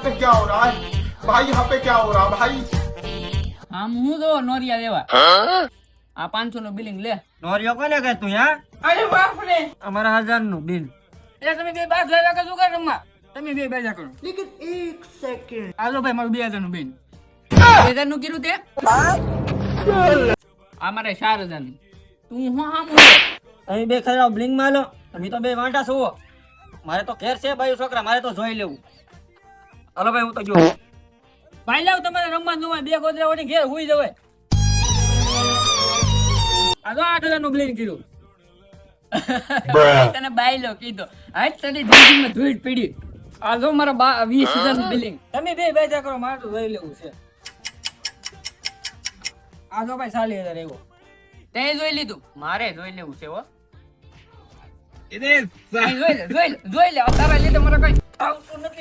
पे क्या हो रहा है भाई? यहाँ पे क्या हो रहा भाई? આમ હું તો નોરિયા દેવા આ 500 નું બિલિંગ લે. નોરિયો કોને કહે તું યા? અરે બાપ રે, અમારા 1000 નું બિલ. એટલે તમે બે બાર લેવા કે શું કરો રમવા? તમે બે બેજા કરો. लेकिन एक सेकंड આલો ભાઈ મારું 2000 નું બિલ. 2000 નું કીધું તે? આ મારે 4000 નું. તું હું આમ તમે બે ખરા બ્લિંગ માં લો. તમે તો બે વાંટા છો. મારે તો ઘેર છે ભાઈ છોકરા, મારે તો જોઈ લેવું. હાલો ભાઈ હું તો ગયો. ભાઈ લાવ તમારે રમવા નું બે ગોદરા વળી ઘેર હુઈ જવાય. આ તો 8000 નું બિલિંગ કીધું. તને બાયલો કીધો આજ તને જિંદગીમાં ધૂળ પડી. આ જો મારા 20000 નું બિલિંગ. તમે બે બેજા કરો, મારે તો જોઈ લેવું છે. આ જો ભાઈ 40000 આવ્યો. તે જોઈ લીધું? મારે જોઈ લેવું છે હો. Ini જોઈ લે તારા લીધે મારે કઈ આવતું નથી.